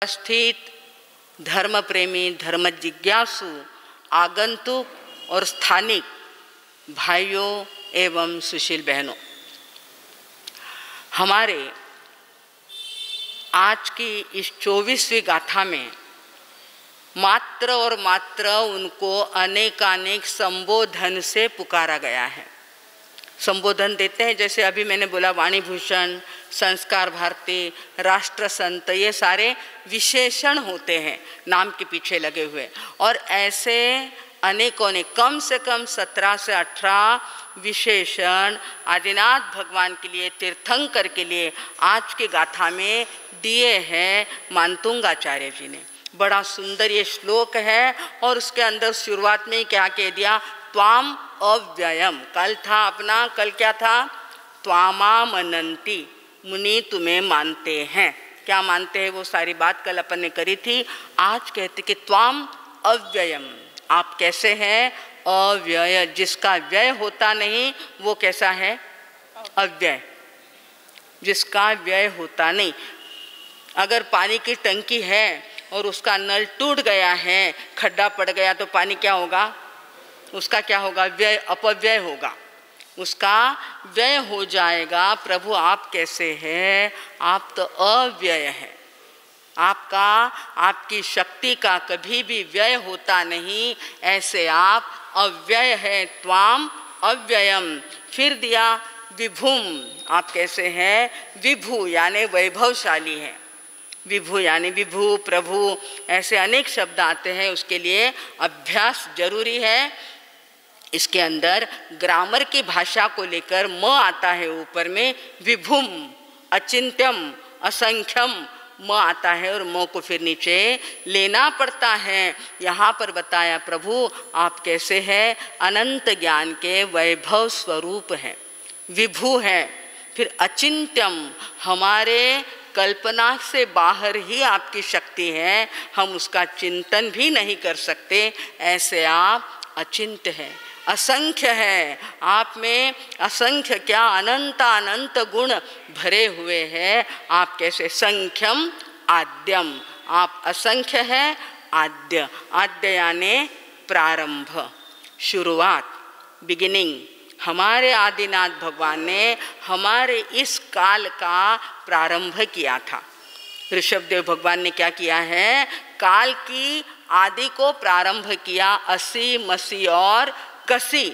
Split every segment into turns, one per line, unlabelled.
उपस्थित धर्म प्रेमी, धर्म जिज्ञासु, आगंतुक और स्थानिक भाइयों एवं सुशील बहनों, हमारे आज की इस 24वीं गाथा में मात्र और मात्र उनको अनेकानेक संबोधन से पुकारा गया है। संबोधन देते हैं, जैसे अभी मैंने बोला वाणी भूषण, संस्कार भारती, राष्ट्र संत, ये सारे विशेषण होते हैं नाम के पीछे लगे हुए। और ऐसे अनेकों ने कम से कम 17 से 18 विशेषण आदिनाथ भगवान के लिए, तीर्थंकर के लिए आज की गाथा में दिए हैं मानतुंगाचार्य जी ने। बड़ा सुंदर ये श्लोक है और उसके अंदर शुरुआत में ही क्या कह दिया, त्वाम अव्ययम। कल था अपना, कल क्या था, त्वामा मनंती, मुनि तुम्हें मानते हैं। क्या मानते हैं वो सारी बात कल अपन ने करी थी। आज कहते कि त्वाम अव्ययम, आप कैसे हैं, अव्यय, जिसका व्यय होता नहीं वो कैसा है, अव्यय, जिसका व्यय होता नहीं। अगर पानी की टंकी है और उसका नल टूट गया है, खड्डा पड़ गया, तो पानी क्या होगा, उसका क्या होगा, व्यय, अपव्यय होगा, उसका व्यय हो जाएगा। प्रभु आप कैसे हैं, आप तो अव्यय हैं, आपका, आपकी शक्ति का कभी भी व्यय होता नहीं, ऐसे आप अव्यय है, त्वाम अव्ययम। फिर दिया विभुम, आप कैसे हैं, विभु यानी वैभवशाली हैं। विभु यानी विभु, प्रभु, ऐसे अनेक शब्द आते हैं, उसके लिए अभ्यास जरूरी है। इसके अंदर ग्रामर की भाषा को लेकर म आता है ऊपर में, विभुम, अचिंत्यम, असंख्यम म आता है और म को फिर नीचे लेना पड़ता है। यहाँ पर बताया प्रभु आप कैसे हैं, अनंत ज्ञान के वैभव स्वरूप हैं, विभु हैं। फिर अचिंत्यम, हमारे कल्पना से बाहर ही आपकी शक्ति है, हम उसका चिंतन भी नहीं कर सकते, ऐसे आप अचिंत्य हैं। असंख्य है, आप में असंख्य क्या अनंत अनंत गुण भरे हुए हैं। आप कैसे, संख्यम आद्यम, आप असंख्य हैं, आद्य, आद्य यानी प्रारंभ, शुरुआत, बिगिनिंग। हमारे आदिनाथ भगवान ने हमारे इस काल का प्रारंभ किया था। ऋषभदेव भगवान ने क्या किया है, काल की आदि को प्रारंभ किया। असी, मसी और कसी।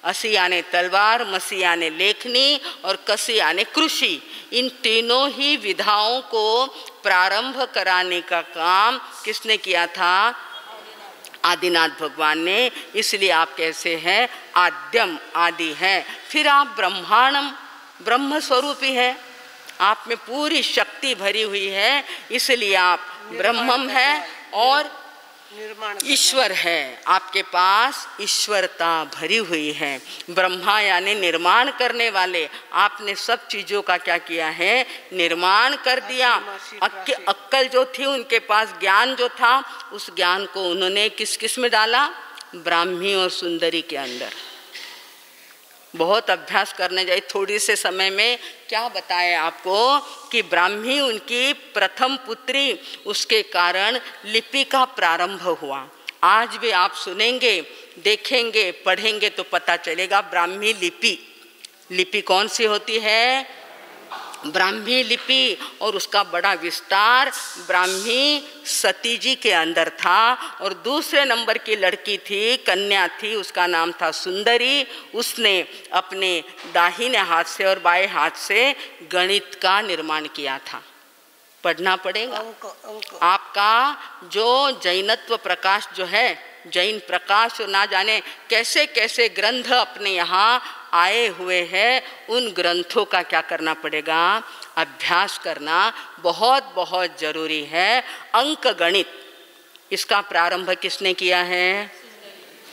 असी यानी तलवार, मसी यानी लेखनी और कसी यानी कृषि। इन तीनों ही विधाओं को प्रारंभ कराने का काम किसने किया था, आदिनाथ भगवान ने। इसलिए आप कैसे हैं, आद्यम, आदि हैं। फिर आप ब्रह्मांडम, ब्रह्म स्वरूपी है, आप में पूरी शक्ति भरी हुई है, इसलिए आप ब्रह्मम है और ईश्वर है, आपके पास ईश्वरता भरी हुई है। ब्रह्मा यानी निर्माण करने वाले, आपने सब चीज़ों का क्या किया है, निर्माण कर दिया। अक्कल जो थी उनके पास, ज्ञान जो था, उस ज्ञान को उन्होंने किस किस में डाला, ब्राह्मी और सुंदरी के अंदर। बहुत अभ्यास करने जाए, थोड़ी से समय में क्या बताया आपको कि ब्राह्मी उनकी प्रथम पुत्री, उसके कारण लिपि का प्रारंभ हुआ। आज भी आप सुनेंगे, देखेंगे, पढ़ेंगे तो पता चलेगा ब्राह्मी लिपि। लिपि कौन सी होती है, ब्राह्मी लिपि, और उसका बड़ा विस्तार ब्राह्मी सती जी के अंदर था। और दूसरे नंबर की लड़की थी, कन्या थी, उसका नाम था सुंदरी। उसने अपने दाहिने हाथ से और बाएं हाथ से गणित का निर्माण किया था। पढ़ना पड़ेगा आपका जो जैनत्व प्रकाश जो है, जैन प्रकाश, ना जाने कैसे कैसे ग्रंथ अपने यहाँ आए हुए हैं, उन ग्रंथों का क्या करना पड़ेगा, अभ्यास करना बहुत बहुत जरूरी है। अंक गणित, इसका प्रारंभ किसने किया है,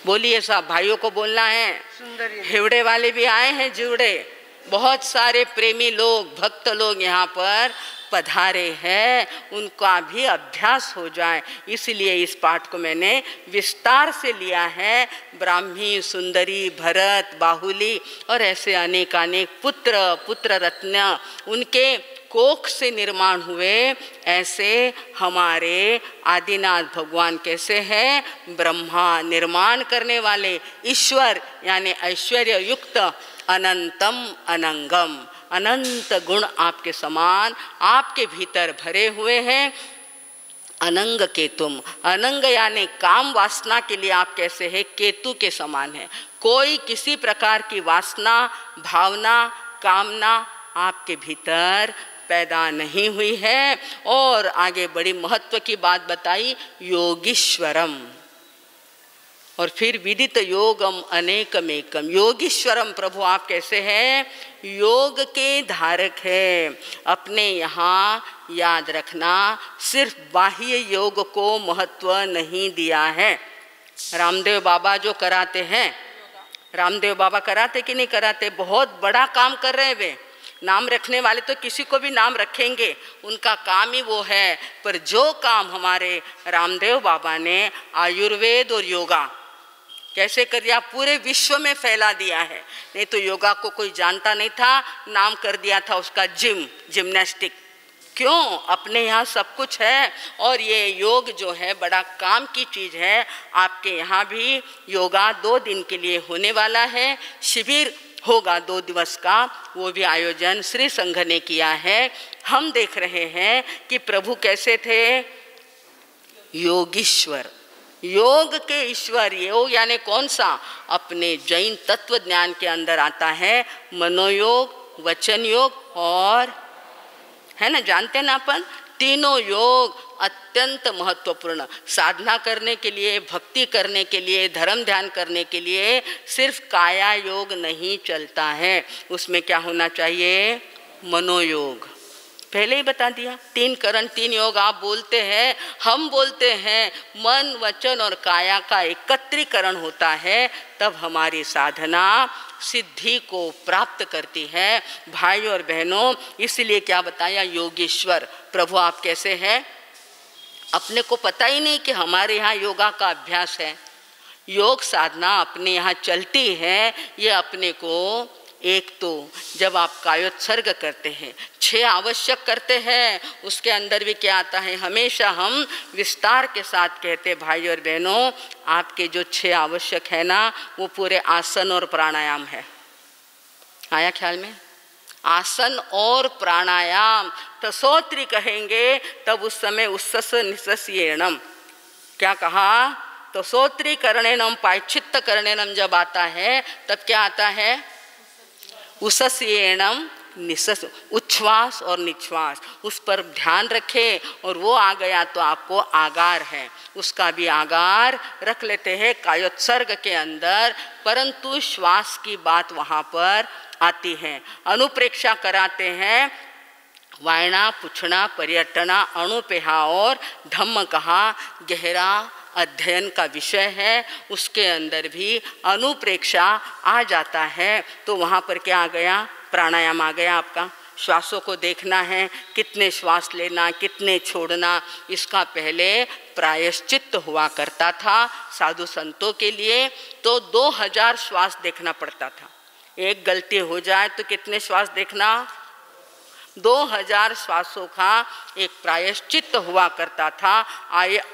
बोलिए साहब, भाइयों को बोलना है। हिवड़े वाले भी आए हैं, जुड़े, बहुत सारे प्रेमी लोग, भक्त लोग यहाँ पर पधारे हैं, उनका भी अभ्यास हो जाए, इसलिए इस पाठ को मैंने विस्तार से लिया है। ब्राह्मी, सुंदरी, भरत, बाहुली और ऐसे अनेक अनेक पुत्र, पुत्र रत्न, उनके कोख से निर्माण हुए, ऐसे हमारे आदिनाथ भगवान कैसे हैं? ब्रह्मा, निर्माण करने वाले, ईश्वर यानी ऐश्वर्य युक्त, अनंतम अनंगम, अनंत गुण आपके समान आपके भीतर भरे हुए हैं। अनंग केतुम, अनंग यानी काम वासना के लिए आप कैसे हैं? केतु के समान है। कोई किसी प्रकार की वासना, भावना, कामना आपके भीतर पैदा नहीं हुई है। और आगे बड़ी महत्व की बात बताई, योगीश्वरम, और फिर विदित योगम अनेकमेकम, योगीश्वरम, प्रभु आप कैसे हैं? योग के धारक है। अपने यहाँ याद रखना, सिर्फ बाह्य योग को महत्व नहीं दिया है। रामदेव बाबा जो कराते हैं, रामदेव बाबा कराते कि नहीं कराते? बहुत बड़ा काम कर रहे हैं वे। नाम रखने वाले तो किसी को भी नाम रखेंगे, उनका काम ही वो है। पर जो काम हमारे रामदेव बाबा ने आयुर्वेद और योगा कैसे कर दिया, पूरे विश्व में फैला दिया है। नहीं तो योगा को कोई जानता नहीं था, नाम कर दिया था उसका जिम्नास्टिक। क्यों? अपने यहाँ सब कुछ है। और ये योग जो है बड़ा काम की चीज़ है। आपके यहाँ भी योगा 2 दिन के लिए होने वाला है, शिविर होगा 2 दिवस का, वो भी आयोजन श्री संघ ने किया है। हम देख रहे हैं कि प्रभु कैसे थे? योगीश्वर, योग के ईश्वर। योग यानी कौन सा? अपने जैन तत्व ज्ञान के अंदर आता है मनोयोग, वचन योग और, है ना, जानते हैं ना अपन, तीनों योग अत्यंत महत्वपूर्ण। साधना करने के लिए, भक्ति करने के लिए, धर्म ध्यान करने के लिए सिर्फ काया योग नहीं चलता है, उसमें क्या होना चाहिए? मनोयोग। पहले ही बता दिया, 3 करण 3 योग आप बोलते हैं, हम बोलते हैं, मन वचन और काया का एकत्रीकरण होता है, तब हमारी साधना सिद्धि को प्राप्त करती है। भाई और बहनों, इसलिए क्या बताया? योगेश्वर, प्रभु आप कैसे हैं? अपने को पता ही नहीं कि हमारे यहाँ योगा का अभ्यास है, योग साधना अपने यहाँ चलती है। ये अपने को, एक तो जब आप कायोत्सर्ग करते हैं, 6 आवश्यक करते हैं, उसके अंदर भी क्या आता है? हमेशा हम विस्तार के साथ कहते भाई और बहनों, आपके जो 6 आवश्यक है ना, वो पूरे आसन और प्राणायाम है। आया ख्याल में? आसन और प्राणायाम। तसोत्री कहेंगे तब उस समय उस्सस निसस्येणम, क्या कहा? तसोत्री करणेनम, पायचित्त करणेनम जब आता है तब क्या आता है? उसस्येणम निसस, उच्छ्वास और निश्वास, उस पर ध्यान रखें। और वो आ गया तो आपको आगार है, उसका भी आगार रख लेते हैं कायोत्सर्ग के अंदर। परंतु श्वास की बात वहाँ पर आती है। अनुप्रेक्षा कराते हैं, वायना, पुछना, पर्यटना, अणुपेहा और धम्म कहा, गहरा अध्ययन का विषय है, उसके अंदर भी अनुप्रेक्षा आ जाता है। तो वहाँ पर क्या आ गया? प्राणायाम आ गया आपका। श्वासों को देखना है, कितने श्वास लेना, कितने छोड़ना, इसका पहले प्रायश्चित हुआ करता था साधु संतों के लिए। तो 2000 श्वास देखना पड़ता था। एक गलती हो जाए तो कितने श्वास देखना? 2000 श्वासों का एक प्रायश्चित हुआ करता था।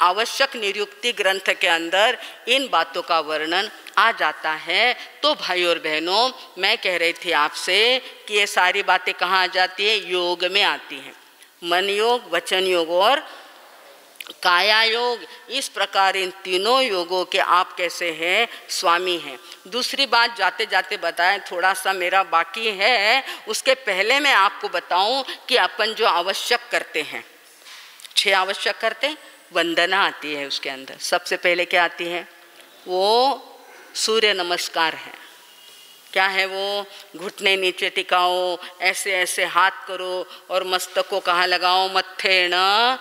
आवश्यक निरुक्ति ग्रंथ के अंदर इन बातों का वर्णन आ जाता है। तो भाई और बहनों, मैं कह रही थी आपसे कि ये सारी बातें कहाँ आ जाती है? योग में आती हैं। मन योग, वचन योग और काया योग। इस प्रकार इन तीनों योगों के आप कैसे हैं? स्वामी हैं। दूसरी बात जाते जाते बताएं, थोड़ा सा मेरा बाकी है, उसके पहले मैं आपको बताऊं कि अपन जो आवश्यक करते हैं, 6 आवश्यक करते हैं, वंदना आती है उसके अंदर। सबसे पहले क्या आती है? वो सूर्य नमस्कार है। क्या है वो? घुटने नीचे टिकाओ, ऐसे ऐसे हाथ करो और मस्तक को कहाँ लगाओ? मत्थे न।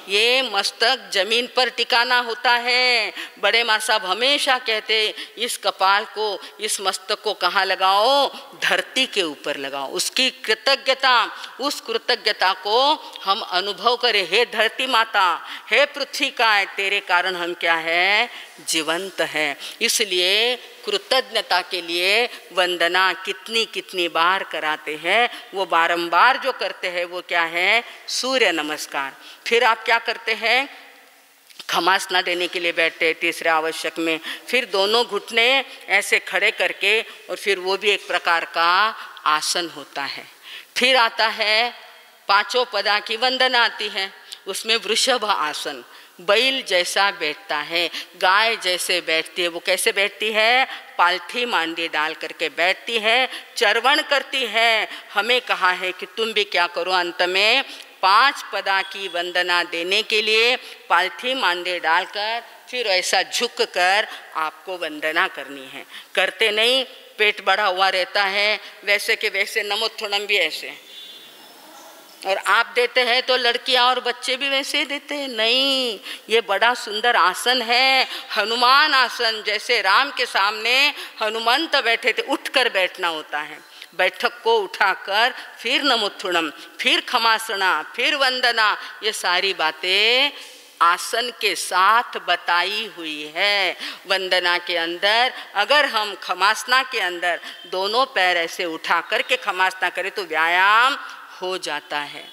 ये मस्तक जमीन पर टिकाना होता है। बड़े माँ साहब हमेशा कहते, इस कपाल को, इस मस्तक को कहाँ लगाओ? धरती के ऊपर लगाओ। उसकी कृतज्ञता, उस कृतज्ञता को हम अनुभव करें। हे धरती माता, हे पृथ्वी का, तेरे कारण हम क्या है? जीवंत हैं। इसलिए कृतज्ञता के लिए वंदना कितनी कितनी बार कराते हैं, वो बारंबार जो करते हैं वो क्या है, सूर्य नमस्कार। फिर आप क्या करते हैं, खमासना देने के लिए बैठते तीसरे आवश्यक में, फिर दोनों घुटने ऐसे खड़े करके, और फिर वो भी एक प्रकार का आसन होता है। फिर आता है पांचों पदा की वंदना आती है, उसमें वृषभ आसन, बैल जैसा बैठता है, गाय जैसे बैठती है। वो कैसे बैठती है, पालथी मांडी डाल करके बैठती है, चरवण करती है। हमें कहा है कि तुम भी क्या करो, अंत में 5 पदा की वंदना देने के लिए पालथी मांडे डालकर फिर ऐसा झुक कर आपको वंदना करनी है। करते नहीं, पेट बढ़ा हुआ रहता है, वैसे के वैसे नमोत्थुणम भी ऐसे, और आप देते हैं तो लड़कियां और बच्चे भी वैसे ही देते हैं। नहीं, ये बड़ा सुंदर आसन है, हनुमान आसन। जैसे राम के सामने हनुमंत बैठे थे, उठकर बैठना होता है। बैठक को उठाकर फिर नमोत्थुणम, फिर खमासना, फिर वंदना, ये सारी बातें आसन के साथ बताई हुई है। वंदना के अंदर अगर हम खमासना के अंदर दोनों पैर ऐसे उठा करके खमासना करें तो व्यायाम हो जाता है।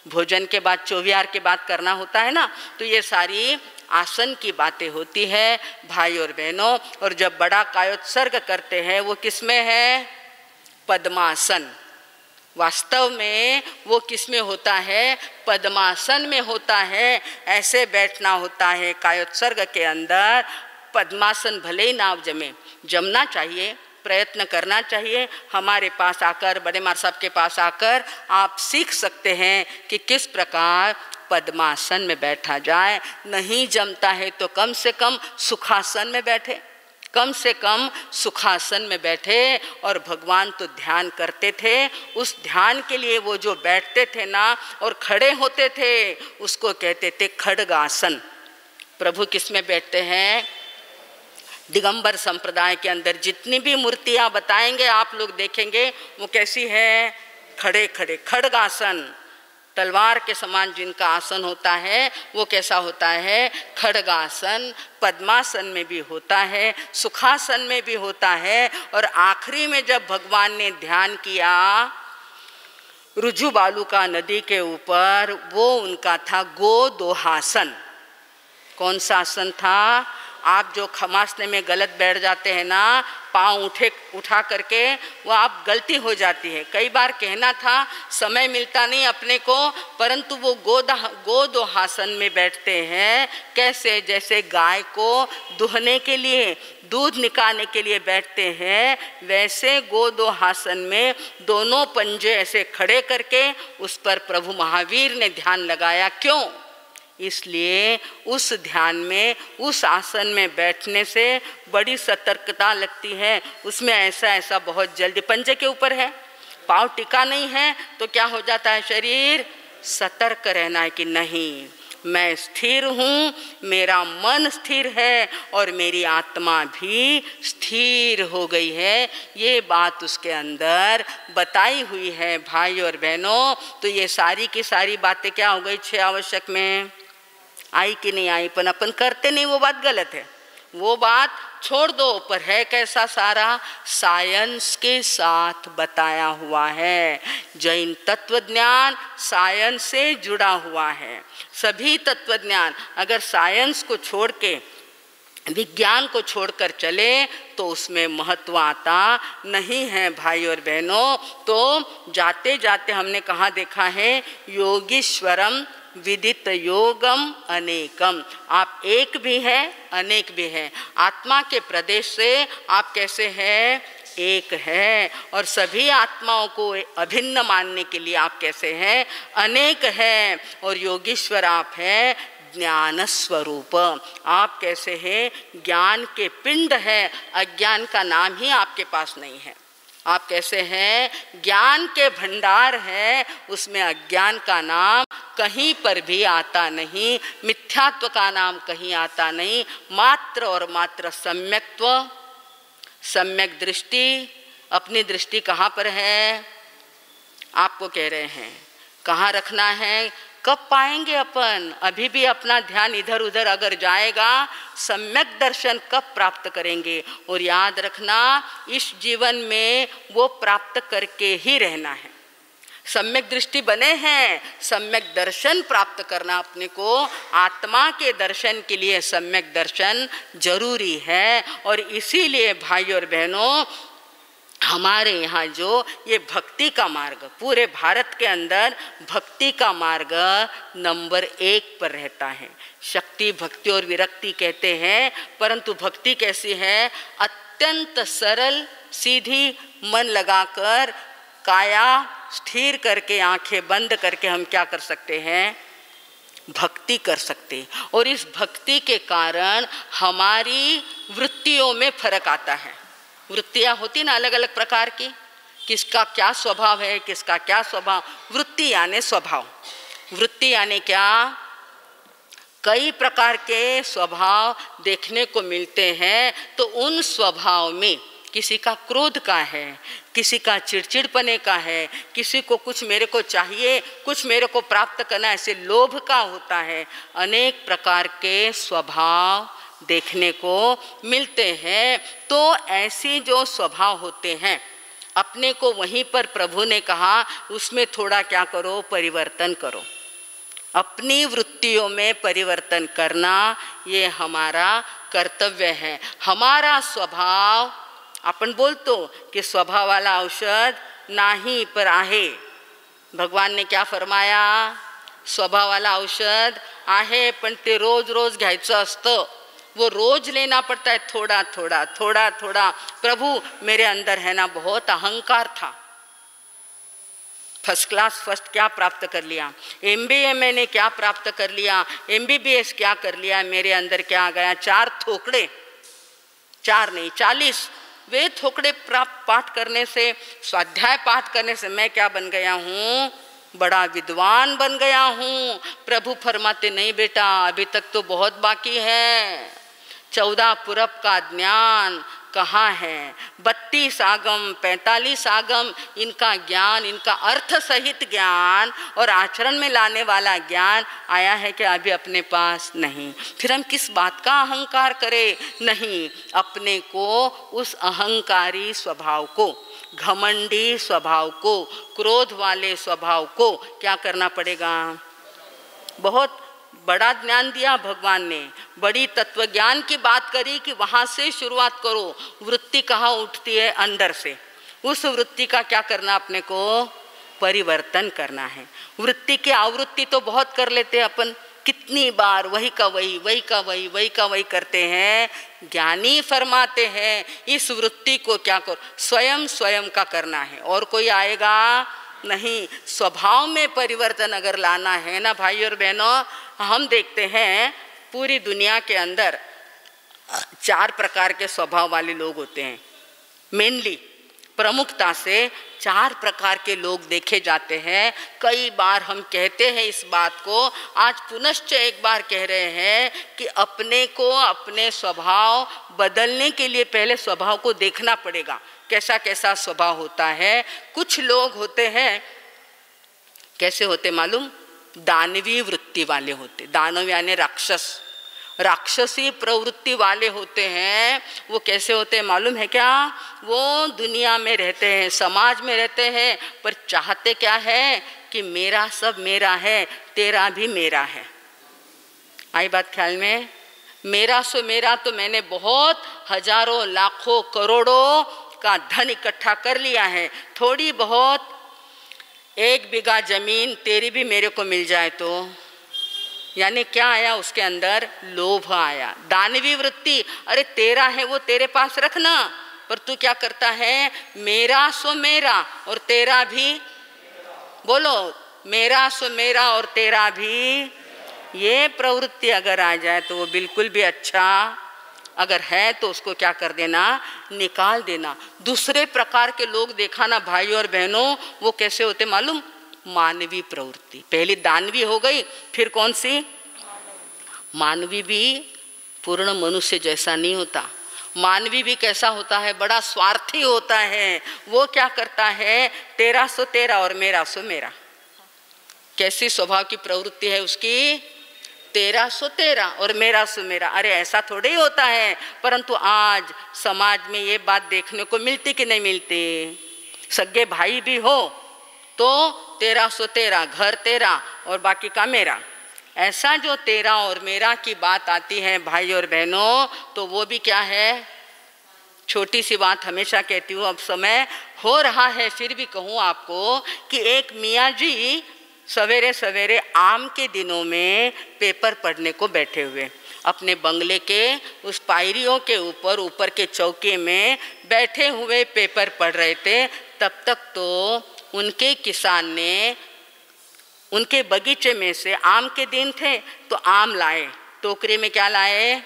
भोजन के बाद चौविहार के बाद करना होता है ना, तो ये सारी आसन की बातें होती है भाई और बहनों। और जब बड़ा कायोत्सर्ग करते हैं वो किस में है, पद्मासन। वास्तव में वो किस में होता है, पद्मासन में होता है। ऐसे बैठना होता है कायोत्सर्ग के अंदर। पद्मासन भले ही ना जमे, जमना चाहिए, प्रयत्न करना चाहिए। हमारे पास आकर, बड़े मार साहब के पास आकर आप सीख सकते हैं कि किस प्रकार पद्मासन में बैठा जाए। नहीं जमता है तो कम से कम सुखासन में बैठे, कम से कम सुखासन में बैठे। और भगवान तो ध्यान करते थे, उस ध्यान के लिए वो जो बैठते थे ना और खड़े होते थे उसको कहते थे खड्गासन। प्रभु किस में बैठते हैं, दिगंबर संप्रदाय के अंदर जितनी भी मूर्तियां बताएंगे आप लोग देखेंगे वो कैसी है, खड़े खड़े खड्गासन। तलवार के समान जिनका आसन होता है वो कैसा होता है, खड्गासन। पद्मासन में भी होता है, सुखासन में भी होता है। और आखिरी में जब भगवान ने ध्यान किया रुजु बालुका नदी के ऊपर, वो उनका था गोदोहासन। कौन सा आसन था, आप जो खमासने में गलत बैठ जाते हैं ना, पाँव उठा करके, वो आप गलती हो जाती है। कई बार कहना था, समय मिलता नहीं अपने को, परंतु वो गोदोहासन में बैठते हैं। कैसे, जैसे गाय को दुहने के लिए, दूध निकालने के लिए बैठते हैं, वैसे गोदोहासन में दोनों पंजे ऐसे खड़े करके उस पर प्रभु महावीर ने ध्यान लगाया। क्यों, इसलिए उस ध्यान में, उस आसन में बैठने से बड़ी सतर्कता लगती है। उसमें ऐसा बहुत जल्दी, पंजे के ऊपर है, पाँव टिका नहीं है तो क्या हो जाता है, शरीर सतर्क रहना है कि नहीं मैं स्थिर हूँ, मेरा मन स्थिर है और मेरी आत्मा भी स्थिर हो गई है। ये बात उसके अंदर बताई हुई है भाई और बहनों। तो ये सारी की सारी बातें क्या हो गई, 6 आवश्यक में आई कि नहीं आई, पर अपन करते नहीं, वो बात गलत है। वो बात छोड़ दो, पर है कैसा, सारा साइंस के साथ बताया हुआ है। जैन तत्वज्ञान साइंस से जुड़ा हुआ है। सभी तत्वज्ञान अगर साइंस को छोड़ के, विज्ञान को छोड़कर चले तो उसमें महत्व आता नहीं है भाई और बहनों। तो जाते जाते हमने कहाँ देखा है, योगीश्वरम विदित योगम अनेकम। आप एक भी है, अनेक भी है। आत्मा के प्रदेश से आप कैसे हैं, एक है। और सभी आत्माओं को अभिन्न मानने के लिए आप कैसे हैं, अनेक हैं। और योगीश्वर आप हैं ज्ञान स्वरूप। आप कैसे हैं, ज्ञान के पिंड है, अज्ञान का नाम ही आपके पास नहीं है। आप कैसे हैं, ज्ञान के भंडार है, उसमें अज्ञान का नाम कहीं पर भी आता नहीं, मिथ्यात्व का नाम कहीं आता नहीं। मात्र और मात्र सम्यक्त्व, सम्यक दृष्टि। अपनी दृष्टि कहाँ पर है, आपको कह रहे हैं कहाँ रखना है, कब पाएंगे अपन? अभी भी अपना ध्यान इधर उधर अगर जाएगा, सम्यक दर्शन कब प्राप्त करेंगे? और याद रखना, इस जीवन में वो प्राप्त करके ही रहना है। सम्यक दृष्टि बने हैं, सम्यक दर्शन प्राप्त करना अपने को, आत्मा के दर्शन के लिए सम्यक दर्शन जरूरी है। और इसीलिए भाई और बहनों, हमारे यहाँ जो ये भक्ति का मार्ग, पूरे भारत के अंदर भक्ति का मार्ग नंबर 1 पर रहता है। शक्ति, भक्ति और विरक्ति कहते हैं, परंतु भक्ति कैसी है? अत्यंत सरल, सीधी, मन लगाकर, काया स्थिर करके, आंखें बंद करके हम क्या कर सकते हैं? भक्ति कर सकते। और इस भक्ति के कारण हमारी वृत्तियों में फर्क आता है। वृत्तियाँ होती ना अलग अलग प्रकार की, किसका क्या स्वभाव है, किसका क्या स्वभाव। वृत्ति यानी स्वभाव। वृत्ति यानी क्या? कई प्रकार के स्वभाव देखने को मिलते हैं। तो उन स्वभाव में किसी का क्रोध का है, किसी का चिड़चिड़पने का है, किसी को कुछ मेरे को चाहिए, कुछ मेरे को प्राप्त करना, ऐसे लोभ का होता है। अनेक प्रकार के स्वभाव देखने को मिलते हैं। तो ऐसे जो स्वभाव होते हैं, अपने को वहीं पर प्रभु ने कहा उसमें थोड़ा क्या करो? परिवर्तन करो। अपनी वृत्तियों में परिवर्तन करना ये हमारा कर्तव्य है। हमारा स्वभाव, आपण बोलतो कि स्वभाव वाला औषध नाही पर आहे। भगवान ने क्या फरमाया? स्वभाव वाला औषध आहे, पण ते रोज रोज घ्यायचं असतं। वो रोज लेना पड़ता है, थोड़ा थोड़ा थोड़ा थोड़ा। प्रभु मेरे अंदर है ना बहुत अहंकार था, फर्स्ट क्लास फर्स्ट क्या प्राप्त कर लिया, MBA मैंने क्या प्राप्त कर लिया, MBBS क्या कर लिया, मेरे अंदर क्या आ गया? 4 थोकड़े, 4 नहीं 40 वे थोकड़े प्राप्त पाठ करने से, स्वाध्याय पाठ करने से मैं क्या बन गया हूँ? बड़ा विद्वान बन गया हूँ। प्रभु फरमाते नहीं बेटा, अभी तक तो बहुत बाकी है। 14 पुरब का ज्ञान कहाँ है? 32 आगम, 45 आगम, इनका ज्ञान, इनका अर्थ सहित ज्ञान और आचरण में लाने वाला ज्ञान आया है कि अभी अपने पास नहीं। फिर हम किस बात का अहंकार करें? नहीं, अपने को उस अहंकारी स्वभाव को, घमंडी स्वभाव को, क्रोध वाले स्वभाव को क्या करना पड़ेगा? बहुत बड़ा ज्ञान दिया भगवान ने, बड़ी तत्व ज्ञान की बात करी कि वहाँ से शुरुआत करो। वृत्ति कहाँ उठती है? अंदर से। उस वृत्ति का क्या करना? अपने को परिवर्तन करना है। वृत्ति की आवृत्ति तो बहुत कर लेते हैं अपन, कितनी बार वही का वही, वही का वही, वही का वही करते हैं। ज्ञानी फरमाते हैं इस वृत्ति को क्या करो? स्वयं स्वयं का करना है, और कोई आएगा नहीं। स्वभाव में परिवर्तन अगर लाना है ना भाई और बहनों, हम देखते हैं पूरी दुनिया के अंदर 4 प्रकार के स्वभाव वाले लोग होते हैं। मेनली प्रमुखता से 4 प्रकार के लोग देखे जाते हैं। कई बार हम कहते हैं इस बात को, आज पुनश्च एक बार कह रहे हैं कि अपने को, अपने स्वभाव बदलने के लिए पहले स्वभाव को देखना पड़ेगा, कैसा कैसा स्वभाव होता है। कुछ लोग होते हैं, कैसे होते मालूम? दानवी वृत्ति वाले होते। दानव यानी राक्षस, राक्षसी प्रवृत्ति वाले होते हैं। वो कैसे होते हैं मालूम है क्या? वो दुनिया में रहते हैं, समाज में रहते हैं, पर चाहते क्या है कि मेरा सब मेरा है, तेरा भी मेरा है। आई बात ख्याल में? मेरा सो मेरा, तो मैंने बहुत हजारों लाखों करोड़ों का धन इकट्ठा कर लिया है, थोड़ी बहुत 1 बीघा जमीन तेरी भी मेरे को मिल जाए तो। यानी क्या आया उसके अंदर? लोभ आया, दानवी वृत्ति। अरे तेरा है वो तेरे पास रखना, पर तू क्या करता है? मेरा सो मेरा और तेरा भी, बोलो मेरा सो मेरा और तेरा भी। ये प्रवृत्ति अगर आ जाए तो वो बिल्कुल भी अच्छा अगर है तो उसको क्या कर देना? निकाल देना। दूसरे प्रकार के लोग देखा ना भाई और बहनों, वो कैसे होते मालूम? मानवी प्रवृत्ति। पहली दानवी हो गई, फिर कौन सी? मानवी भी पूर्ण मनुष्य जैसा नहीं होता। मानवी भी कैसा होता है? बड़ा स्वार्थी होता है। वो क्या करता है? तेरा सो तेरा और मेरा सो मेरा। कैसी स्वभाव की प्रवृत्ति है उसकी? तेरा सो तेरा और मेरा सो मेरा। अरे ऐसा थोड़े ही होता है। परंतु आज समाज में ये बात देखने को मिलती कि नहीं मिलती? सगे भाई भी हो तो तेरा सो तेरा, घर तेरा और बाकी का मेरा। ऐसा जो तेरा और मेरा की बात आती है भाई और बहनों, तो वो भी क्या है? छोटी सी बात हमेशा कहती हूँ, अब समय हो रहा है फिर भी कहूँ आपको कि एक मियाँ जी सवेरे सवेरे आम के दिनों में पेपर पढ़ने को बैठे हुए, अपने बंगले के उस पायरियों के ऊपर के चौके में बैठे हुए पेपर पढ़ रहे थे। तब तक तो उनके किसान ने उनके बगीचे में से, आम के दिन थे तो आम लाए, टोकरी में क्या लाए?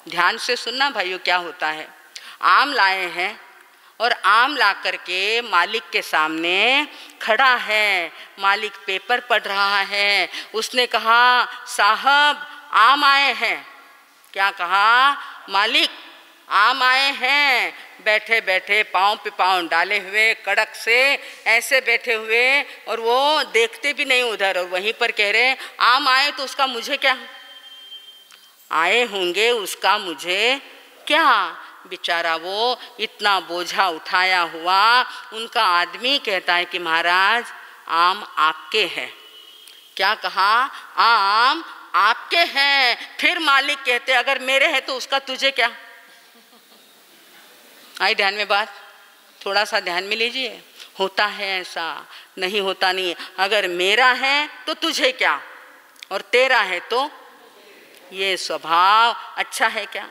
ध्यान से सुनना भाइयों क्या होता है। आम लाए हैं और आम ला करके मालिक के सामने खड़ा है। मालिक पेपर पढ़ रहा है। उसने कहा, साहब आम आए हैं। क्या कहा? मालिक आम आए हैं। बैठे बैठे पाँव पे पाँव डाले हुए, कड़क से ऐसे बैठे हुए, और वो देखते भी नहीं उधर, और वहीं पर कह रहे आम आए तो उसका मुझे क्या? आए होंगे उसका मुझे क्या? बेचारा वो इतना बोझा उठाया हुआ, उनका आदमी कहता है कि महाराज आम आपके हैं। क्या कहा? आम आपके हैं। फिर मालिक कहते अगर मेरे हैं तो उसका तुझे क्या? आई ध्यान में बात? थोड़ा सा ध्यान में लीजिए। होता है ऐसा? नहीं होता नहीं। अगर मेरा है तो तुझे क्या, और तेरा है तो? ये स्वभाव अच्छा है क्या?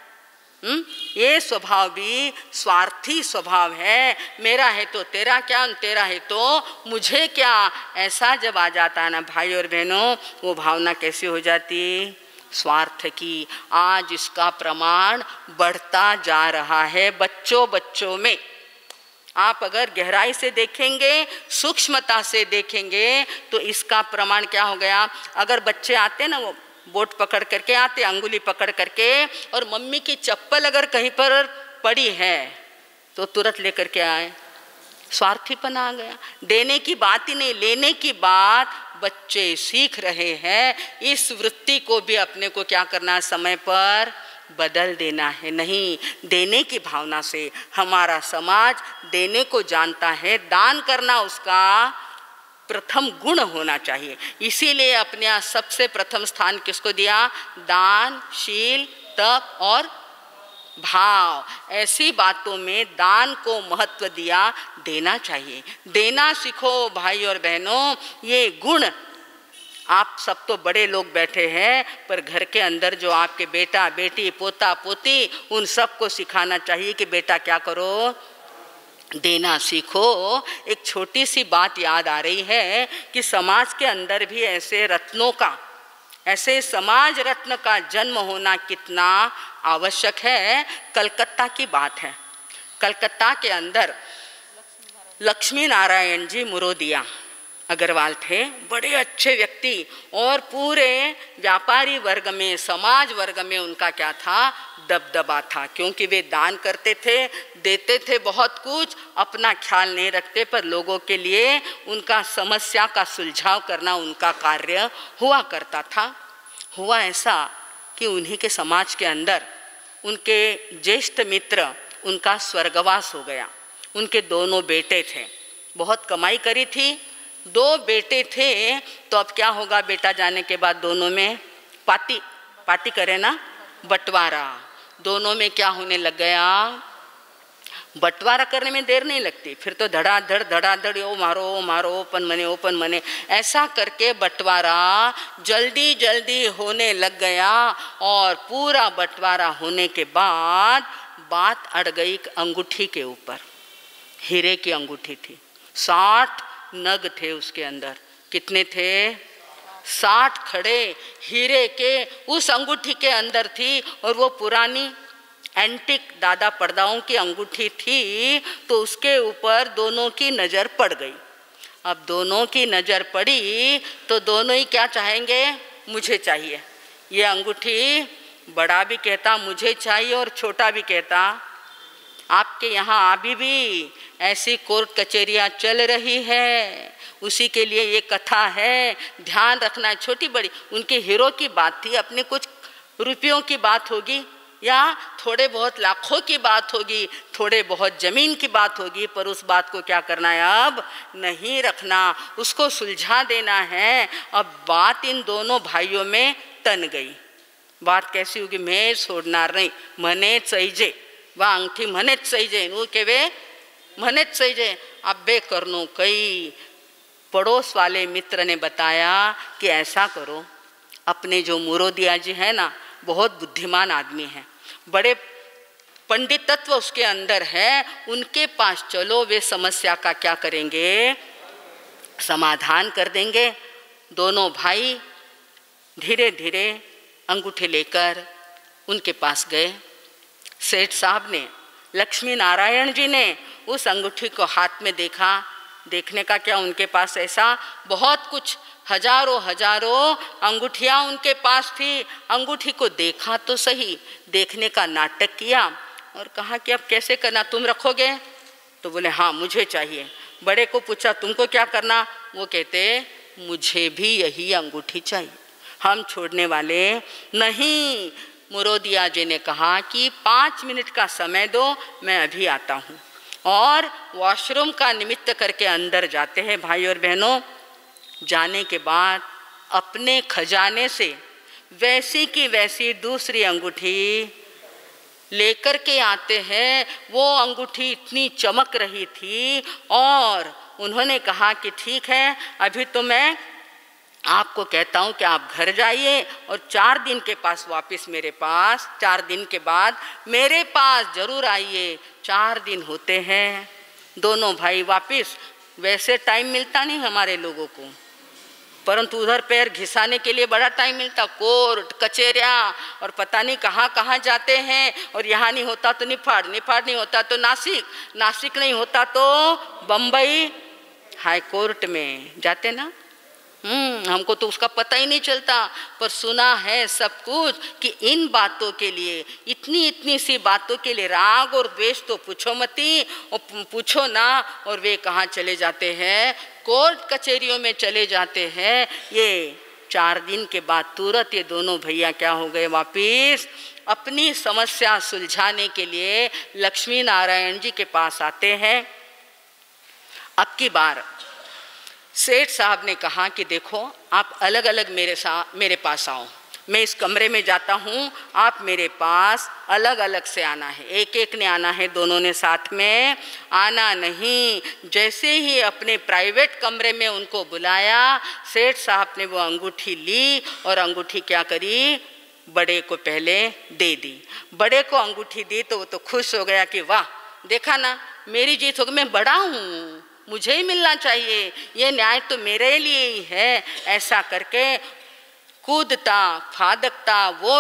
ये स्वभाव भी स्वार्थी स्वभाव है। मेरा है तो तेरा क्या, तेरा है तो मुझे क्या। ऐसा जब आ जाता है ना भाई और बहनों, वो भावना कैसी हो जाती? स्वार्थ की। आज इसका प्रमाण बढ़ता जा रहा है बच्चों में। आप अगर गहराई से देखेंगे, सूक्ष्मता से देखेंगे, तो इसका प्रमाण क्या हो गया? अगर बच्चे आते ना, वो बोट पकड़ करके आते, अंगुली पकड़ करके, और मम्मी की चप्पल अगर कहीं पर पड़ी है तो तुरंत लेकर के आए। स्वार्थीपन आ गया। देने की बात ही नहीं, लेने की बात बच्चे सीख रहे हैं। इस वृत्ति को भी अपने को क्या करना, समय पर बदल देना है। नहीं, देने की भावना से हमारा समाज देने को जानता है। दान करना उसका प्रथम गुण होना चाहिए। इसीलिए अपने यहाँ सबसे प्रथम स्थान किसको दिया? दान, शील, तप और भाव। ऐसी बातों में दान को महत्व दिया। देना चाहिए, देना सीखो भाई और बहनों। ये गुण, आप सब तो बड़े लोग बैठे हैं, पर घर के अंदर जो आपके बेटा बेटी, पोता पोती, उन सबको सिखाना चाहिए कि बेटा क्या करो? देना सीखो। एक छोटी सी बात याद आ रही है कि समाज के अंदर भी ऐसे रत्नों का, ऐसे समाज रत्न का जन्म होना कितना आवश्यक है। कलकत्ता की बात है। कलकत्ता के अंदर लक्ष्मी नारायण जी मुरोदिया अग्रवाल थे। बड़े अच्छे व्यक्ति, और पूरे व्यापारी वर्ग में, समाज वर्ग में उनका क्या था? दबदबा था। क्योंकि वे दान करते थे, देते थे बहुत कुछ, अपना ख्याल नहीं रखते, पर लोगों के लिए उनका समस्या का सुलझाव करना उनका कार्य हुआ करता था। हुआ ऐसा कि उन्हीं के समाज के अंदर उनके ज्येष्ठ मित्र, उनका स्वर्गवास हो गया। उनके दोनों बेटे थे, बहुत कमाई करी थी, 2 बेटे थे। तो अब क्या होगा बेटा जाने के बाद? दोनों में पार्टी करे ना, बंटवारा। दोनों में क्या होने लग गया? बंटवारा करने में देर नहीं लगती, फिर तो धड़ाधड़ ओ मारो, ओपन मने ऐसा करके बंटवारा जल्दी जल्दी होने लग गया। और पूरा बंटवारा होने के बाद बात अड़ गई अंगूठी के ऊपर। हीरे की अंगूठी थी, 60 नग थे उसके अंदर। कितने थे? 60 खड़े हीरे के उस अंगूठी के अंदर थी। और वो पुरानी एंटिक दादा परदाओं की अंगूठी थी। तो उसके ऊपर दोनों की नज़र पड़ गई। अब दोनों की नज़र पड़ी तो दोनों ही क्या चाहेंगे? मुझे चाहिए। ये अंगूठी बड़ा भी कहता मुझे चाहिए और छोटा भी कहता। आपके यहाँ अभी भी ऐसी कोर्ट कचहरियाँ चल रही है, उसी के लिए ये कथा है, ध्यान रखना है। छोटी बड़ी उनके हीरो की बात थी, अपने कुछ रुपयों की बात होगी या थोड़े बहुत लाखों की बात होगी, थोड़े बहुत जमीन की बात होगी, पर उस बात को क्या करना है, अब नहीं रखना, उसको सुलझा देना है। अब बात इन दोनों भाइयों में तन गई। बात कैसी होगी, मैं छोड़ना नहीं, मने चाहिए वह अंगठी मने चाहिए, वो केवे मने चाहिए। अब बे करनो कई पड़ोस वाले मित्र ने बताया कि ऐसा करो, अपने जो मुरोदिया जी है ना, बहुत बुद्धिमान आदमी हैं, बड़े पंडितत्व उसके अंदर है, उनके पास चलो, वे समस्या का क्या करेंगे, समाधान कर देंगे। दोनों भाई धीरे धीरे अंगूठे लेकर उनके पास गए। सेठ साहब ने, लक्ष्मी नारायण जी ने उस अंगूठी को हाथ में देखा। देखने का क्या, उनके पास ऐसा बहुत कुछ, हजारों हजारों अंगूठियाँ उनके पास थी। अंगूठी को देखा तो सही, देखने का नाटक किया और कहा कि अब कैसे करना, तुम रखोगे? तो बोले हाँ मुझे चाहिए। बड़े को पूछा तुमको क्या करना? वो कहते मुझे भी यही अंगूठी चाहिए, हम छोड़ने वाले नहीं। मुरोदिया जी ने कहा कि 5 मिनट का समय दो, मैं अभी आता हूँ। और वॉशरूम का निमित्त करके अंदर जाते हैं भाई और बहनों। जाने के बाद अपने खजाने से वैसी की वैसी दूसरी अंगूठी लेकर के आते हैं। वो अंगूठी इतनी चमक रही थी और उन्होंने कहा कि ठीक है, अभी तो मैं आपको कहता हूँ कि आप घर जाइए और 4 दिन के पास वापस मेरे पास, 4 दिन के बाद मेरे पास जरूर आइए। 4 दिन होते हैं, दोनों भाई वापस। वैसे टाइम मिलता नहीं हमारे लोगों को, परंतु उधर पैर घिसाने के लिए बड़ा टाइम मिलता। कोर्ट कचहरियाँ और पता नहीं कहाँ कहाँ जाते हैं। और यहाँ नहीं होता तो निफाड़, निफाड़ नहीं होता तो नासिक, नासिक नहीं होता तो बम्बई हाई कोर्ट में जाते ना। हमको तो उसका पता ही नहीं चलता, पर सुना है सब कुछ कि इन बातों के लिए, इतनी इतनी सी बातों के लिए राग और द्वेष तो पूछो मती, और पूछो ना। और वे कहाँ चले जाते हैं, कोर्ट कचहरियों में चले जाते हैं। ये 4 दिन के बाद तुरंत ये दोनों भैया क्या हो गए, वापिस अपनी समस्या सुलझाने के लिए लक्ष्मी नारायण जी के पास आते हैं। अब की बार सेठ साहब ने कहा कि देखो आप अलग अलग मेरे पास आओ, मैं इस कमरे में जाता हूँ, आप मेरे पास अलग अलग से आना है, एक एक ने आना है, दोनों ने साथ में आना नहीं। जैसे ही अपने प्राइवेट कमरे में उनको बुलाया, सेठ साहब ने वो अंगूठी ली और अंगूठी क्या करी, बड़े को पहले दे दी। बड़े को अंगूठी दी तो वो तो खुश हो गया कि वाह देखा ना मेरी जीत हो गई, मैं बड़ा हूँ, मुझे ही मिलना चाहिए, ये न्याय तो मेरे लिए ही है। ऐसा करके कूदता फादकता वो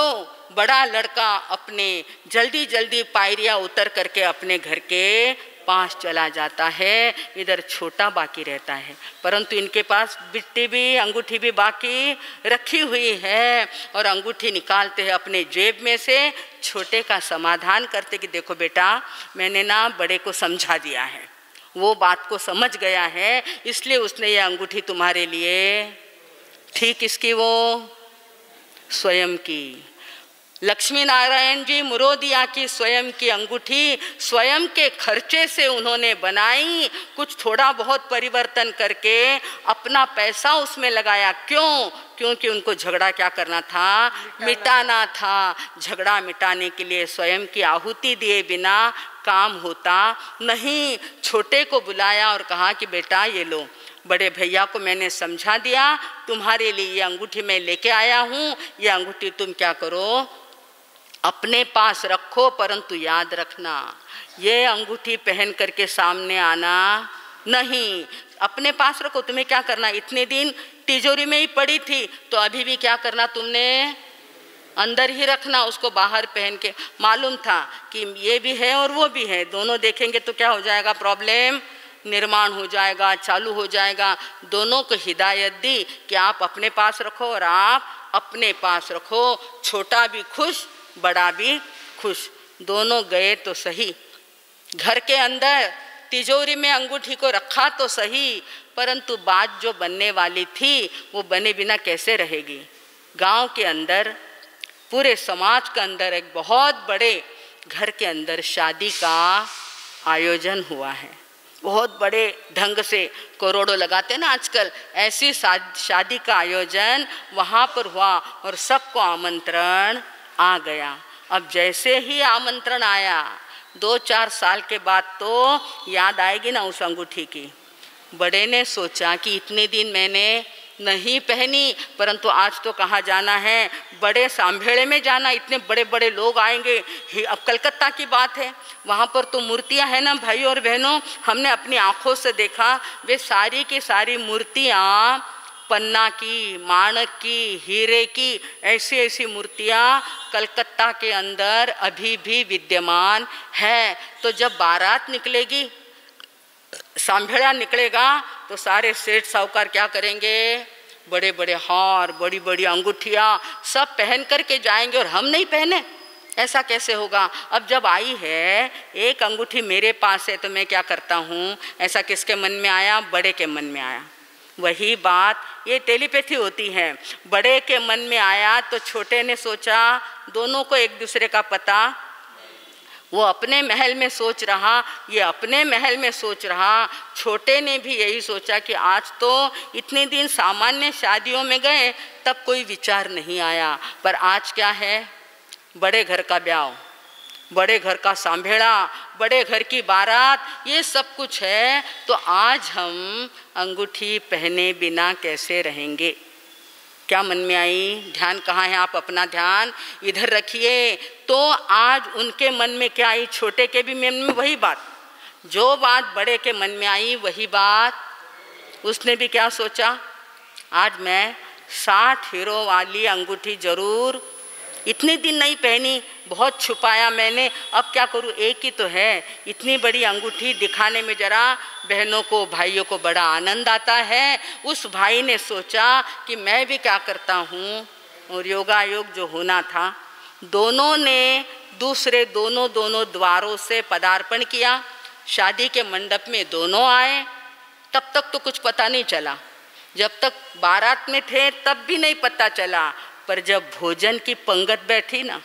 बड़ा लड़का अपने जल्दी जल्दी पायरियाँ उतर करके अपने घर के पास चला जाता है। इधर छोटा बाकी रहता है, परंतु इनके पास बिट्टी भी अंगूठी भी बाकी रखी हुई है। और अंगूठी निकालते हैं अपने जेब में से, छोटे का समाधान करते कि देखो बेटा मैंने ना बड़े को समझा दिया है, वो बात को समझ गया है, इसलिए उसने ये अंगूठी तुम्हारे लिए ठीक इसकी वो स्वयं की। लक्ष्मी नारायण जी मुरोदिया की स्वयं की अंगूठी स्वयं के खर्चे से उन्होंने बनाई, कुछ थोड़ा बहुत परिवर्तन करके अपना पैसा उसमें लगाया। क्यों? क्योंकि उनको झगड़ा क्या करना था, मिटाना था। झगड़ा मिटाने के लिए स्वयं की आहुति दिए बिना काम होता नहीं। छोटे को बुलाया और कहा कि बेटा ये लो, बड़े भैया को मैंने समझा दिया, तुम्हारे लिए ये अंगूठी मैं लेके आया हूँ, ये अंगूठी तुम क्या करो अपने पास रखो, परंतु याद रखना ये अंगूठी पहन करके सामने आना नहीं, अपने पास रखो। तुम्हें क्या करना, इतने दिन तिजोरी में ही पड़ी थी तो अभी भी क्या करना, तुमने अंदर ही रखना, उसको बाहर पहन के। मालूम था कि ये भी है और वो भी है, दोनों देखेंगे तो क्या हो जाएगा, प्रॉब्लम निर्माण हो जाएगा, चालू हो जाएगा। दोनों को हिदायत दी कि आप अपने पास रखो और आप अपने पास रखो, छोटा भी खुश बड़ा भी खुश। दोनों गए तो सही, घर के अंदर तिजोरी में अंगूठी को रखा तो सही, परंतु बात जो बनने वाली थी वो बने बिना कैसे रहेगी। गांव के अंदर, पूरे समाज के अंदर एक बहुत बड़े घर के अंदर शादी का आयोजन हुआ है। बहुत बड़े ढंग से करोड़ों लगाते हैं ना आजकल, ऐसी शादी का आयोजन वहाँ पर हुआ और सबको आमंत्रण आ गया। अब जैसे ही आमंत्रण आया, 2-4 साल के बाद तो याद आएगी ना उस अंगूठी की। बड़े ने सोचा कि इतने दिन मैंने नहीं पहनी, परंतु आज तो कहाँ जाना है, बड़े सांभेड़े में जाना, इतने बड़े बड़े लोग आएंगे। अब कलकत्ता की बात है, वहाँ पर तो मूर्तियाँ हैं ना भाई और बहनों, हमने अपनी आँखों से देखा, वे सारी की सारी मूर्तियाँ पन्ना की, माणक की, हीरे की, ऐसी ऐसी मूर्तियाँ कलकत्ता के अंदर अभी भी विद्यमान है। तो जब बारात निकलेगी, सांभेड़ा निकलेगा, तो सारे सेठ साहूकार क्या करेंगे, बड़े बड़े हार, बड़ी बड़ी अंगूठियाँ सब पहन करके जाएंगे और हम नहीं पहने, ऐसा कैसे होगा। अब जब आई है, एक अंगूठी मेरे पास है तो मैं क्या करता हूँ, ऐसा किसके मन में आया, बड़े के मन में आया। वही बात ये टेलीपैथी होती है, बड़े के मन में आया तो छोटे ने सोचा, दोनों को एक दूसरे का पता, वो अपने महल में सोच रहा, ये अपने महल में सोच रहा। छोटे ने भी यही सोचा कि आज तो इतने दिन सामान्य शादियों में गए तब कोई विचार नहीं आया, पर आज क्या है, बड़े घर का ब्याह, बड़े घर का सांभेड़ा, बड़े घर की बारात, ये सब कुछ है, तो आज हम अंगूठी पहने बिना कैसे रहेंगे। क्या मन में आई, ध्यान कहाँ है, आप अपना ध्यान इधर रखिए। तो आज उनके मन में क्या आई, छोटे के भी मन में वही बात, जो बात बड़े के मन में आई वही बात उसने भी क्या सोचा, आज मैं 60 हीरो वाली अंगूठी जरूर, इतने दिन नहीं पहनी, बहुत छुपाया मैंने, अब क्या करूँ, एक ही तो है, इतनी बड़ी अंगूठी दिखाने में जरा बहनों को, भाइयों को बड़ा आनंद आता है। उस भाई ने सोचा कि मैं भी क्या करता हूँ, और योगायोग जो होना था, दोनों ने दोनों द्वारों से पदार्पण किया। शादी के मंडप में दोनों आए, तब तक तो कुछ पता नहीं चला, जब तक बारात में थे तब भी नहीं पता चला, पर जब भोजन की पंगत बैठी ना,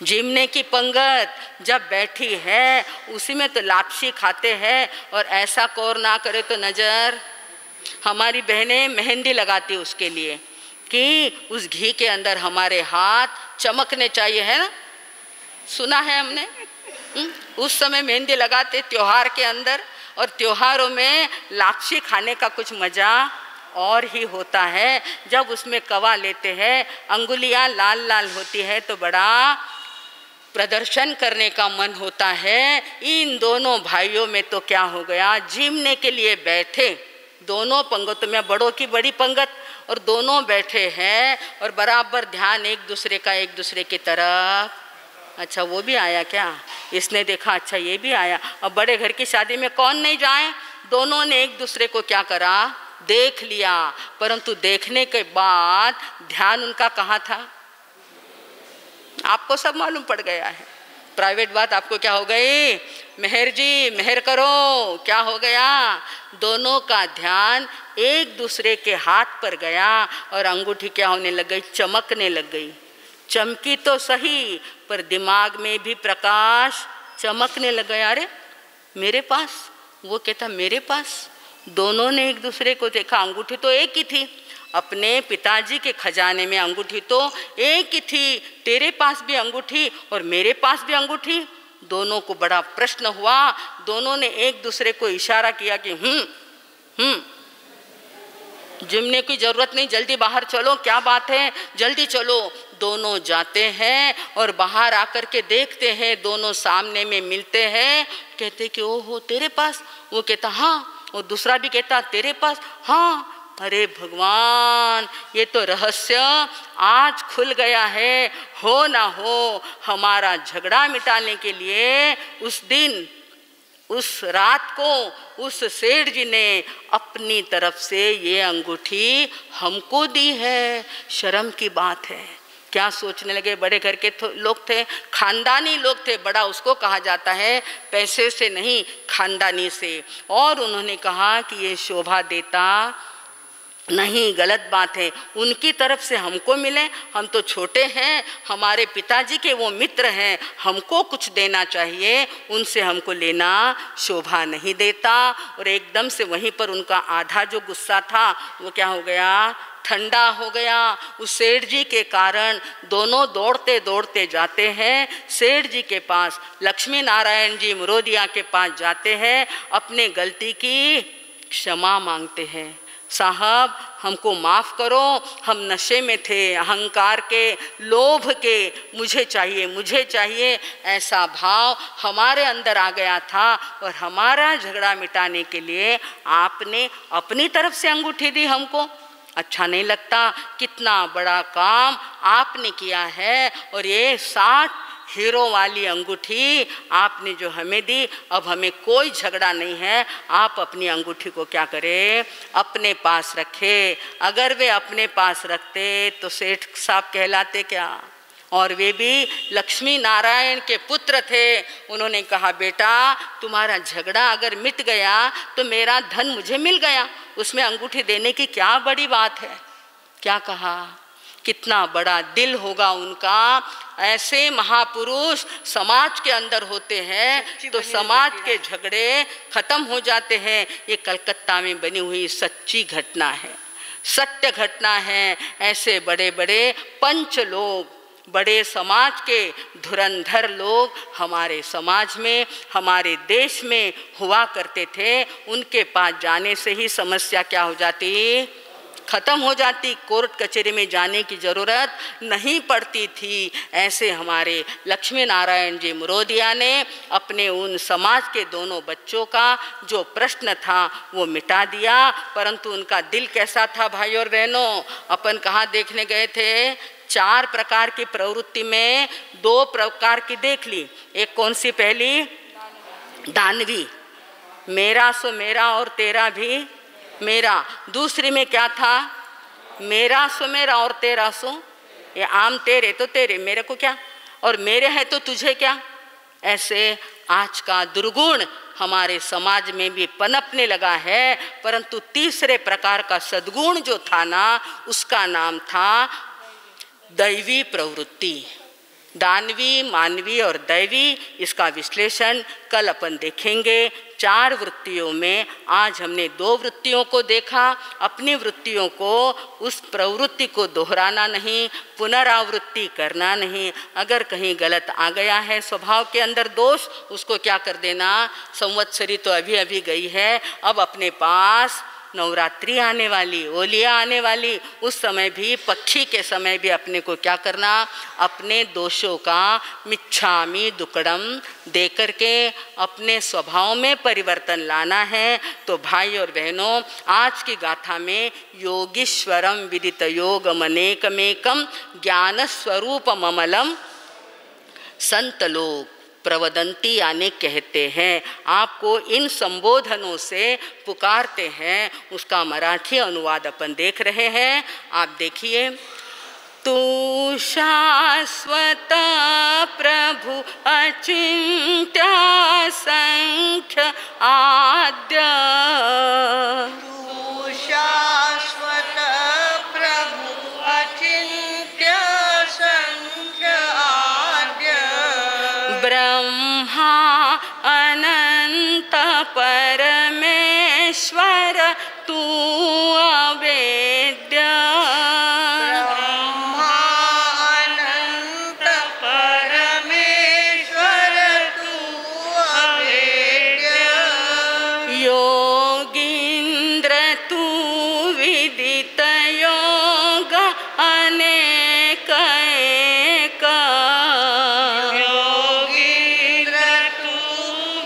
जिमने की पंगत जब बैठी है, उसी में तो लापसी खाते हैं, और ऐसा कौर ना करे तो नज़र, हमारी बहनें मेहंदी लगाती उसके लिए कि उस घी के अंदर हमारे हाथ चमकने चाहिए, है ना, सुना है हमने। उस समय मेहंदी लगाते त्योहार के अंदर, और त्योहारों में लापसी खाने का कुछ मज़ा और ही होता है। जब उसमें कवा लेते हैं, अंगुलियां लाल लाल होती है, तो बड़ा प्रदर्शन करने का मन होता है। इन दोनों भाइयों में तो क्या हो गया, जिमने के लिए बैठे, दोनों पंगतों में बड़ों की बड़ी पंगत, और दोनों बैठे हैं और बराबर ध्यान एक दूसरे का एक दूसरे की तरफ। अच्छा वो भी आया क्या, इसने देखा अच्छा ये भी आया। अब बड़े घर की शादी में कौन नहीं जाए, दोनों ने एक दूसरे को क्या करा, देख लिया, परंतु देखने के बाद ध्यान उनका कहाँ था, आपको सब मालूम पड़ गया है। प्राइवेट बात आपको क्या हो गई, मेहर जी मेहर करो, क्या हो गया, दोनों का ध्यान एक दूसरे के हाथ पर गया, और अंगूठी क्या होने लग गई, चमकने लग गई। चमकी तो सही, पर दिमाग में भी प्रकाश चमकने लग गया। अरे मेरे पास, वो कहता मेरे पास। दोनों ने एक दूसरे को देखा, अंगूठी तो एक ही थी, अपने पिताजी के खजाने में अंगूठी तो एक ही थी, तेरे पास भी अंगूठी और मेरे पास भी अंगूठी। दोनों को बड़ा प्रश्न हुआ, दोनों ने एक दूसरे को इशारा किया कि जिमने की जरूरत नहीं, जल्दी बाहर चलो, क्या बात है, जल्दी चलो। दोनों जाते हैं और बाहर आकर के देखते हैं, दोनों सामने में मिलते हैं, कहते कि ओहो तेरे पास, वो कहता हाँ, और दूसरा भी कहता तेरे पास, हाँ। अरे भगवान, ये तो रहस्य आज खुल गया है। हो ना हो, हमारा झगड़ा मिटाने के लिए उस दिन, उस रात को उस सेठ जी ने अपनी तरफ से ये अंगूठी हमको दी है। शर्म की बात है, क्या सोचने लगे, बड़े घर के लोग थे, खानदानी लोग थे, बड़ा उसको कहा जाता है, पैसे से नहीं खानदानी से। और उन्होंने कहा कि ये शोभा देता नहीं, गलत बात है, उनकी तरफ से हमको मिले, हम तो छोटे हैं, हमारे पिताजी के वो मित्र हैं, हमको कुछ देना चाहिए, उनसे हमको लेना शोभा नहीं देता। और एकदम से वहीं पर उनका आधा जो गुस्सा था वो क्या हो गया, ठंडा हो गया। उस सेठ जी के कारण दोनों दौड़ते दौड़ते जाते हैं सेठ जी के पास, लक्ष्मी नारायण जी मुरोदिया के पास जाते हैं, अपने गलती की क्षमा मांगते हैं। साहब हमको माफ़ करो, हम नशे में थे, अहंकार के, लोभ के, मुझे चाहिए ऐसा भाव हमारे अंदर आ गया था, और हमारा झगड़ा मिटाने के लिए आपने अपनी तरफ से अंगूठी दी हमको, अच्छा नहीं लगता, कितना बड़ा काम आपने किया है। और ये 60 हीरो वाली अंगूठी आपने जो हमें दी, अब हमें कोई झगड़ा नहीं है, आप अपनी अंगूठी को क्या करें, अपने पास रखे। अगर वे अपने पास रखते तो सेठ साहब कहलाते क्या, और वे भी लक्ष्मी नारायण के पुत्र थे। उन्होंने कहा बेटा तुम्हारा झगड़ा अगर मिट गया तो मेरा धन मुझे मिल गया, उसमें अंगूठी देने की क्या बड़ी बात है। क्या कहा, कितना बड़ा दिल होगा उनका। ऐसे महापुरुष समाज के अंदर होते हैं तो समाज के झगड़े खत्म हो जाते हैं। ये कलकत्ता में बनी हुई सच्ची घटना है, सत्य घटना है। ऐसे बड़े बड़े पंच लोग, बड़े समाज के धुरंधर लोग हमारे समाज में, हमारे देश में हुआ करते थे। उनके पास जाने से ही समस्या क्या हो जाती, खत्म हो जाती, कोर्ट कचहरी में जाने की ज़रूरत नहीं पड़ती थी। ऐसे हमारे लक्ष्मी नारायण जी मुरोदिया ने अपने उन समाज के दोनों बच्चों का जो प्रश्न था वो मिटा दिया। परंतु उनका दिल कैसा था भाई और बहनों, अपन कहाँ देखने गए थे, 4 प्रकार की प्रवृत्ति में 2 प्रकार की देख ली। एक कौन सी, पहली दानवी, मेरा सो मेरा और तेरा भी मेरा। दूसरी में क्या था, मेरा सो मेरा और तेरा सो, ये आम तेरे तो तेरे, मेरे को क्या, और मेरे है तो तुझे क्या। ऐसे आज का दुर्गुण हमारे समाज में भी पनपने लगा है। परंतु तीसरे प्रकार का सद्गुण जो था ना, उसका नाम था दैवी प्रवृत्ति। दानवी, मानवी और दैवी, इसका विश्लेषण कल अपन देखेंगे। 4 वृत्तियों में आज हमने 2 वृत्तियों को देखा। अपनी वृत्तियों को, उस प्रवृत्ति को दोहराना नहीं, पुनरावृत्ति करना नहीं। अगर कहीं गलत आ गया है स्वभाव के अंदर दोष, उसको क्या कर देना, संवत्सरी तो अभी अभी गई है, अब अपने पास नवरात्रि आने वाली, होलियाँ आने वाली, उस समय भी, पक्षी के समय भी अपने को क्या करना, अपने दोषों का मिच्छामी दुक्कडम दे करके अपने स्वभाव में परिवर्तन लाना है। तो भाई और बहनों, आज की गाथा में योगीश्वरम विदित योगमनेकमेकम ज्ञान स्वरूपम अमलम संत लोग प्रवदंती यानी कहते हैं। आपको इन संबोधनों से पुकारते हैं, उसका मराठी अनुवाद अपन देख रहे हैं। आप देखिए, तू शाश्वत प्रभु अचिंत्य संख्य आद्य,
तू शाश्वत प्रभु अचिंत्य संख्य आद्य,
ब्रह्मा अनंत परमेश्वर तू अवेद्य,
ब्रह्मा अनंत परमेश्वर तू अवेद्य,
योगींद्र तू विदित योग अनेक एक,
योगींद्र तू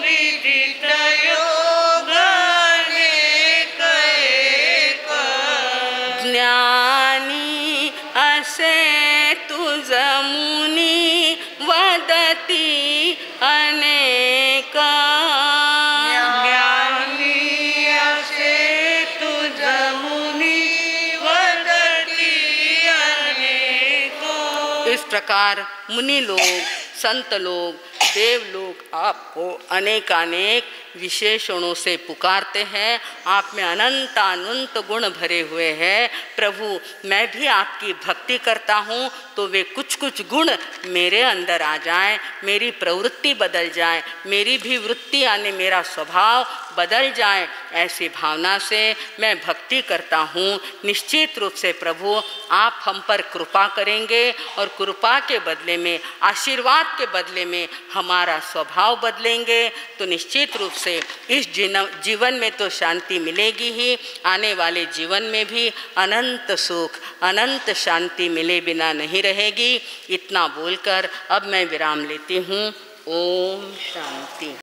विदित योग अनेक एक,
ज्ञानी असे तुझ मुनी वदती अनेक,
ज्ञानी असे तुझ मुनी वदती अनेक,
इस प्रकार मुनि लोग, संत लोग, देव लोग आपको अनेकानेक विशेषणों से पुकारते हैं। आप में अनंत अनंत गुण भरे हुए हैं। प्रभु, मैं भी आपकी भक्ति करता हूँ तो वे कुछ कुछ गुण मेरे अंदर आ जाएं, मेरी प्रवृत्ति बदल जाए, मेरी भी वृत्ति यानी मेरा स्वभाव बदल जाए। ऐसी भावना से मैं भक्ति करता हूँ। निश्चित रूप से प्रभु आप हम पर कृपा करेंगे और कृपा के बदले में, आशीर्वाद के बदले में हमारा स्वभाव बदलेंगे तो निश्चित रूप से इस जीवन में तो शांति मिलेगी ही, आने वाले जीवन में भी अनंत सुख, अनंत शांति मिले बिना नहीं रहेगी। इतना बोलकर अब मैं विराम लेती हूँ। ओम शांति।